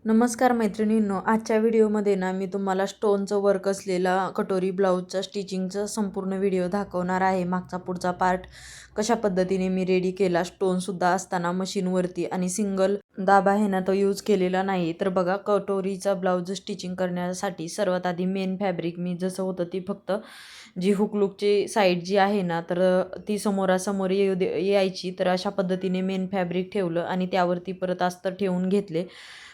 नमस्कार मैत्रिणींनो, आजच्या व्हिडिओमध्ये ना मी तुम्हाला स्टोनचं वर्क असलेला कटोरी ब्लाऊजचा स्टिचिंगचा संपूर्ण व्हिडिओ दाखवणार आहे. मागचा पुढचा पार्ट कशा पद्धतीने मी रेडी केला, स्टोनसुद्धा असताना मशीनवरती आणि सिंगल दाब आहे ना तो यूज केलेला नाही. तर बघा, कटोरीचा ब्लाऊज स्टिचिंग करण्यासाठी सर्वात आधी मेन फॅब्रिक मी जसं होतं ती फक्त जी हुकलूकची साईड जी आहे ना तर ती समोरासमोर यायची. तर अशा पद्धतीने मेन फॅब्रिक ठेवलं आणि त्यावरती परत अस्तर ठेवून घेतले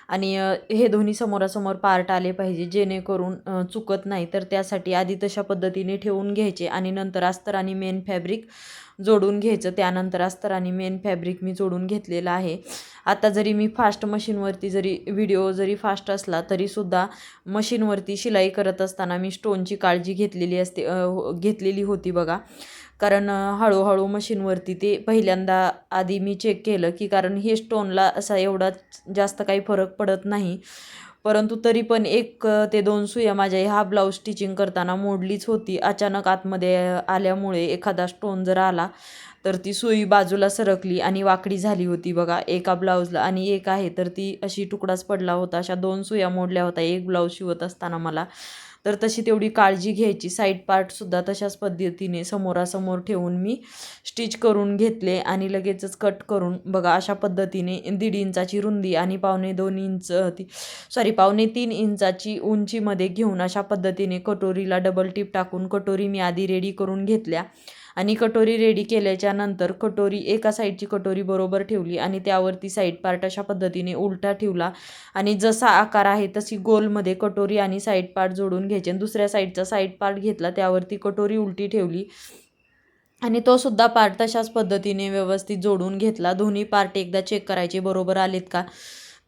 आणि हे दोन्ही समोरासमोर पार्ट आले पाहिजे जेणेकरून चुकत नाही. तर त्यासाठी आधी तशा पद्धतीने ठेवून घ्यायचे आणि नंतर अस्तर आणि मेन फॅब्रिक जोडून घ्यायचं. त्यानंतर अस्तर आणि मेन फॅब्रिक मी जोडून घेतलेलं आहे. आता जरी मी फास्ट मशीनवरती व्हिडिओ जरी फास्ट असला तरीसुद्धा मशीनवरती शिलाई करत असताना मी स्टोनची काळजी घेतलेली होती बघा. कारण हळूहळू मशीनवरती ते पहिल्यांदा आधी मी चेक केलं की कारण हे स्टोनला असा एवढा जास्त काही फरक पडत नाही. परंतु तरी पण 1 ते 2 सुया माझ्या ह्या ब्लाऊज स्टिचिंग करताना मोडलीच होती. अचानक आतमध्ये आल्यामुळे एखादा स्टोन जर आला तर ती सुई बाजूला सरकली आणि वाकडी झाली होती बघा एका ब्लाऊजला. आणि एक आहे तर ती अशी तुकडाच पडला होता. अशा 2 सुया मोडल्या होत्या एक ब्लाऊज शिवत असताना मला. तर तशी तेवढी काळजी घ्यायची. साईड पार्टसुद्धा तशाच पद्धतीने समोरासमोर ठेवून मी स्टिच करून घेतले आणि लगेचच कट करून बघा अशा पद्धतीने 1.5 इंचाची रुंदी आणि पावणे 2 इंच पावणे 3 इंचाची उंचीमध्ये घेऊन अशा पद्धतीने कटोरीला डबल टिप टाकून कटोरी मी आधी रेडी करून घेतल्या. आणि कटोरी रेडी केल्याच्या नंतर एका साईडची कटोरी बरोबर ठेवली आणि त्यावरती साईड पार्ट अशा पद्धतीने उलटा ठेवला आणि जसा आकार आहे तशी गोलमध्ये कटोरी आणि साईड पार्ट जोडून घ्यायचे. आणि दुसऱ्या साईडचा साईड पार्ट घेतला, त्यावरती कटोरी उलटी ठेवली आणि तो सुद्धा पार्ट तशाच पद्धतीने व्यवस्थित जोडून घेतला. दोन्ही पार्ट एकदा चेक करायचे बरोबर आलेत का.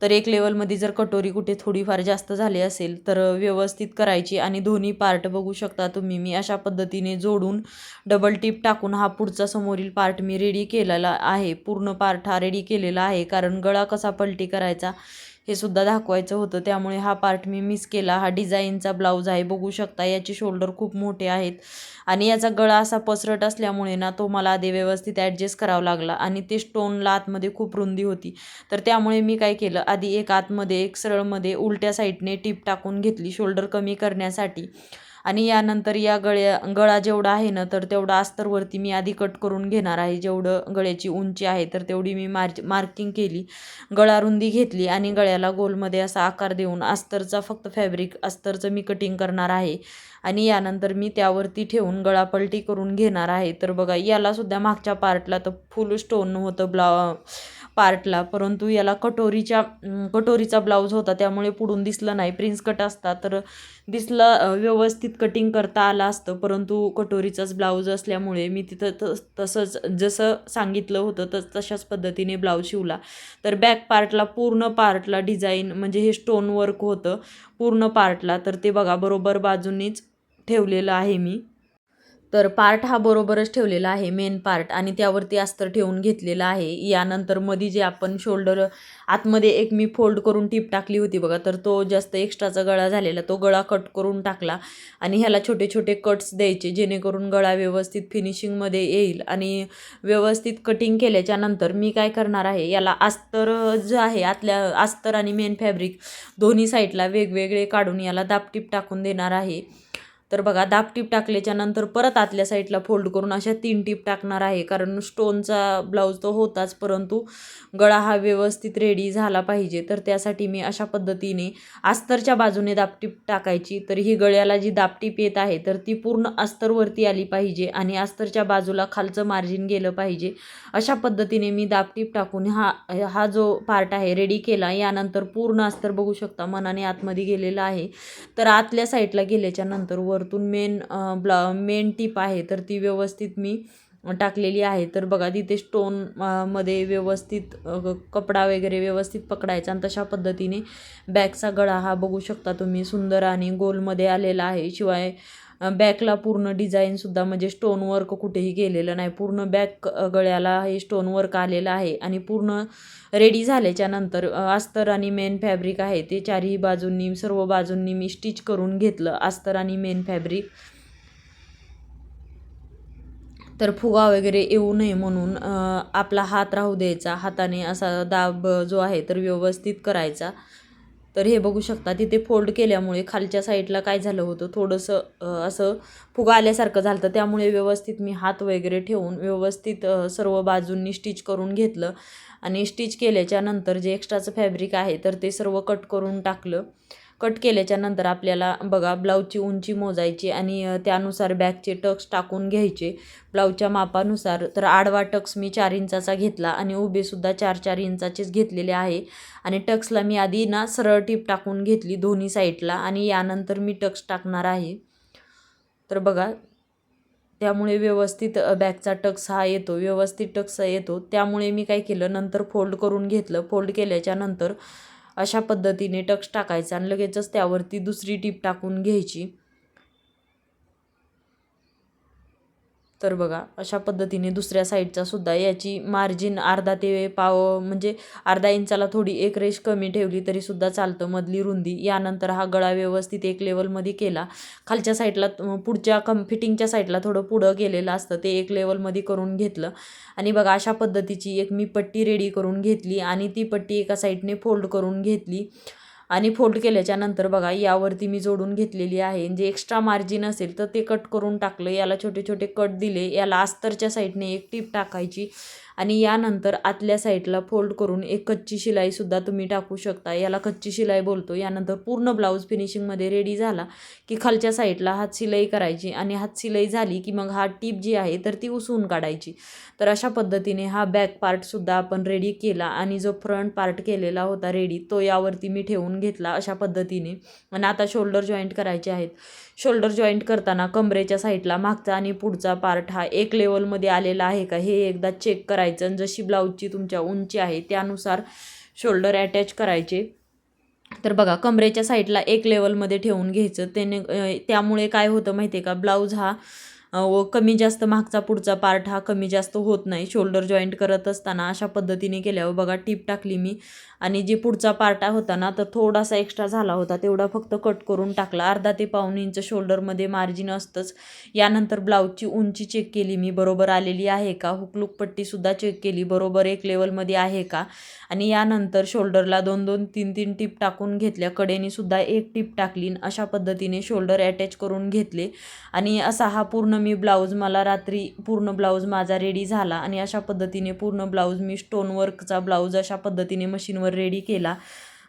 तर एक लेवलमध्ये जर कटोरी कुठे थोडीफार जास्त झाली असेल तर व्यवस्थित करायची आणि दोन्ही पार्ट बघू शकता तुम्ही मी अशा पद्धतीने जोडून डबल टिप टाकून हा पुढचा समोरील पार्ट मी रेडी केलेला आहे. पूर्ण पार्ट हा रेडी केलेला आहे कारण गळा कसा पलटी करायचा हे सुद्धा दाखवायचं होतं, त्यामुळे हा पार्ट मी मिस केला. हा डिझाईनचा ब्लाऊज आहे बघू शकता. याचे शोल्डर खूप मोठे आहेत आणि याचा गळा असा पसरट असल्यामुळे ना तो मला आधी व्यवस्थित ॲडजस्ट करावा लागला आणि ते स्टोनला आतमध्ये खूप रुंदी होती. तर त्यामुळे मी काय केलं, आधी एक आतमध्ये एक सरळमध्ये उलट्या साईडने टिप टाकून घेतली शोल्डर कमी करण्यासाठी. आणि यानंतर गळा जेवढा आहे ना तर तेवढा अस्तरवरती मी आधी कट करून घेणार आहे. जेवढं गळ्याची उंची आहे तर तेवढी मी मार्किंग केली, गळा रुंदी घेतली आणि गळ्याला गोलमध्ये असा आकार देऊन अस्तरचं मी कटिंग करणार आहे. आणि यानंतर मी त्यावरती ठेवून गळा पलटी करून घेणार आहे. तर बघा यालासुद्धा मागच्या पार्टला तर फुल स्टोन होतं पार्टला, परंतु याला कटोरीचा ब्लाऊज होता त्यामुळे पुढून दिसलं नाही. प्रिन्स कट असता तर दिसलं, व्यवस्थित कटिंग करता आलं असतं, परंतु कटोरीचाच ब्लाऊज असल्यामुळे मी तिथं तसंच जसं सांगितलं होतं तशाच पद्धतीने ब्लाऊज शिवला. तर बॅक पार्टला पूर्ण पार्टला डिझाईन म्हणजे हे स्टोन वर्क होतं पूर्ण पार्टला. तर ते बघा बरोबर बाजूंनीच ठेवलेलं आहे मी. तर पार्ट हा बरोबरच ठेवलेला आहे मेन पार्ट आणि त्यावरती अस्तर ठेवून घेतलेलं आहे. यानंतर मध्ये जे आपण शोल्डर आतमध्ये एक मी फोल्ड करून टिप टाकली होती बघा, तर तो जास्त एक्स्ट्राचा गळा झालेला तो गळा कट करून टाकला आणि ह्याला छोटे छोटे कट्स द्यायचे जेणेकरून गळा व्यवस्थित फिनिशिंगमध्ये येईल. आणि व्यवस्थित कटिंग केल्याच्या नंतर मी काय करणार आहे, याला अस्तर जे आहे आतल्या अस्तर आणि मेन फॅब्रिक दोन्ही साईडला वेगवेगळे काढून याला दाबटीप टाकून देणार आहे. तर बघा दाबटीप टाकल्याच्या नंतर परत आतल्या साईडला फोल्ड करून अशा 3 टीप टाकणार आहे कारण स्टोनचा ब्लाऊज तो होताच, परंतु गळा हा व्यवस्थित रेडी झाला पाहिजे. तर त्यासाठी मी अशा पद्धतीने अस्तरच्या बाजूने दाबटीप टाकायची. तर ही गळ्याला जी दाबटीप येत आहे तर ती पूर्ण अस्तरवरती आली पाहिजे आणि अस्तरच्या बाजूला खालचं मार्जिन गेलं पाहिजे. अशा पद्धतीने मी दाबटीप टाकून हा जो पार्ट आहे रेडी केला. यानंतर पूर्ण अस्तर बघू शकता मनाने आतमध्ये गेलेला आहे. तर आतल्या साईडला गेल्याच्या नंतर वरतून मेन टीप आहे तर ती व्यवस्थित मी टाकलेली आहे. तर बघा तिथे स्टोन मध्ये व्यवस्थित कपडा वगैरे व्यवस्थित पकडायचा आणि तशा पद्धतीने बॅकचा गळा हा बघू शकता तुम्ही सुंदर आणि गोलमध्ये आलेला आहे. शिवाय बॅकला पूर्ण डिझाईनसुद्धा म्हणजे स्टोन वर्क कुठेही गेलेलं नाही. पूर्ण बॅक गळ्याला हे स्टोन वर्क आलेलं आहे. आणि पूर्ण रेडी झाल्याच्या नंतर अस्तर आणि मेन फॅब्रिक आहे ते चारही बाजूंनी सर्व बाजूंनी मी स्टिच करून घेतलं अस्तर आणि मेन फॅब्रिक. तर फुगा वगैरे येऊ नये म्हणून आपला हात राहू द्यायचा, हाताने असा दाब जो आहे तर व्यवस्थित करायचा. तर हे बघू शकता तिथे फोल्ड केल्यामुळे खालच्या साईडला काय झालं होतं, थोडंसं असं फुगा आल्यासारखं झालं. त्यामुळे व्यवस्थित मी हात वगैरे ठेवून व्यवस्थित सर्व बाजूंनी स्टिच करून घेतलं आणि स्टिच केल्याच्या नंतर जे एक्स्ट्राचं फॅब्रिक आहे तर ते सर्व कट करून टाकलं. कट केल्याच्या नंतर आपल्याला बघा ब्लाऊजची उंची मोजायची आणि त्यानुसार बॅकचे टक्स टाकून घ्यायचे ब्लाऊजच्या मापानुसार. तर आडवा टक्स मी 4 इंचाचा घेतला आणि उभेसुद्धा 4-4 इंचाचेच घेतलेले आहे. आणि टक्सला मी आधी ना सरळ टीप टाकून घेतली दोन्ही साईडला आणि यानंतर मी टक्स टाकणार आहे. तर बघा त्यामुळे व्यवस्थित बॅकचा टक्स हा येतो, व्यवस्थित टक्स येतो. त्यामुळे मी काय केलं, नंतर फोल्ड करून घेतलं. फोल्ड केल्याच्या नंतर अशा पद्धतीने टक्स टाकायचा आणि लगेचच त्यावरती दुसरी टीप टाकून घ्यायची. तर बघा अशा पद्धतीने दुसऱ्या साईडचा सुद्धा याची मार्जिन अर्धा ते पाव म्हणजे अर्धा इंचाला थोडी एक रेष कमी ठेवली तरी सुद्धा चालतं, मधली रुंदी. यानंतर हा गळा व्यवस्थित एक लेवलमध्ये केला. खालच्या साईडला पुढच्या फिटिंगच्या साईडला थोडं पुढं गेलेलं असतं ते एक लेवलमध्ये करून घेतलं. आणि बघा अशा पद्धतीची एक मी पट्टी रेडी करून घेतली आणि ती पट्टी एका साईडने फोल्ड करून घेतली. आणि फोल्ड केल्याच्या नंतर बघा यावरती मी जोडून घेतलेली आहे. जे एक्स्ट्रा मार्जिन असेल तर ते कट करून टाकलं. याला छोटे छोटे कट दिले. याला अस्तरच्या साईडने एक टीप टाकायची आणि यानंतर आतल्या साईडला फोल्ड करून एक कच्ची शिलाईसुद्धा तुम्ही टाकू शकता. याला कच्ची शिलाई बोलतो. यानंतर पूर्ण ब्लाऊज फिनिशिंगमध्ये रेडी झाला की खालच्या साईडला हात शिलाई करायची आणि हात शिलाई झाली की मग हा टीप जी आहे तर ती उसवून काढायची. तर अशा पद्धतीने हा बॅक पार्टसुद्धा आपण रेडी केला आणि जो फ्रंट पार्ट केलेला होता रेडी तो यावरती मी ठेवून घेतला अशा पद्धतीने. आणि आता शोल्डर जॉईंट करायचे आहेत. शोल्डर जॉईंट करताना कमरेच्या साईडला मागचा आणि पुढचा पार्ट हा एक लेवलमध्ये आलेला आहे का हे एकदा चेक करायचं आणि जशी ब्लाऊजची तुमच्या उंची आहे त्यानुसार शोल्डर अटॅच करायचे. तर बघा कमरेच्या साईडला एक लेवलमध्ये ठेवून घ्यायचं. त्यामुळे काय होतं माहिती आहे का, ब्लाऊज हा कमी जास्त मागचा पुढचा पार्ट हा कमी जास्त होत नाही शोल्डर जॉईंट करत असताना. अशा पद्धतीने केल्यावर बघा टीप टाकली मी आणि जे पुढचा पार्ट होता ना तर थोडासा एक्स्ट्रा झाला होता तेवढा फक्त कट करून टाकला. अर्धा ते पाऊण इंच शोल्डरमध्ये मार्जिन असतंच. यानंतर ब्लाऊजची उंची चेक केली मी बरोबर आलेली आहे का, हुकलूक पट्टीसुद्धा चेक केली बरोबर एक लेवलमध्ये आहे का. आणि यानंतर शोल्डरला 2-2, 3-3 टीप टाकून घेतल्या. कडेने सुद्धा एक टीप टाकली. अशा पद्धतीने शोल्डर अटॅच करून घेतले आणि असा हा पूर्ण मी ब्लाऊज मला रात्री पूर्ण ब्लाऊज माझा रेडी झाला. आणि अशा पद्धतीने पूर्ण ब्लाऊज मी स्टोन वर्कचा ब्लाऊज अशा पद्धतीने मशीनवर रेडी केला.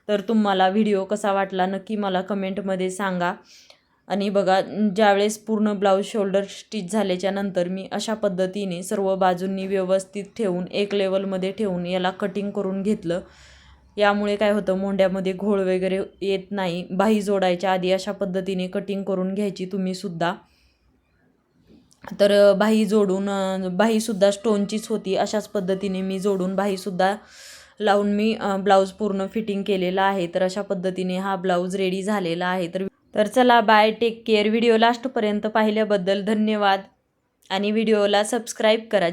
तर तुम्हाला व्हिडिओ कसा वाटला नक्की मला कमेंटमध्ये सांगा. आणि बघा ज्यावेळेस पूर्ण ब्लाऊज शोल्डर स्टिच झाल्याच्या नंतर मी अशा पद्धतीने सर्व बाजूंनी व्यवस्थित ठेवून एक लेवलमध्ये ठेवून याला कटिंग करून घेतलं. यामुळे काय होतं, मोंड्यामध्ये घोळ वगैरे येत नाही. बाही जोडायच्या आधी अशा पद्धतीने कटिंग करून घ्यायची तुम्हीसुद्धा. तर बाही जोडून बाहीसुद्धा स्टोनचीच होती. अशाच पद्धतीने मी जोडून बाहीसुद्धा लावून मी ब्लाऊज पूर्ण फिटिंग केलेला आहे. तर अशा पद्धतीने हा ब्लाऊज रेडी झालेला आहे. तर चला बाय, टेक केअर. व्हिडिओ लास्टपर्यंत पाहिल्याबद्दल धन्यवाद आणि व्हिडिओला सबस्क्राईब करा.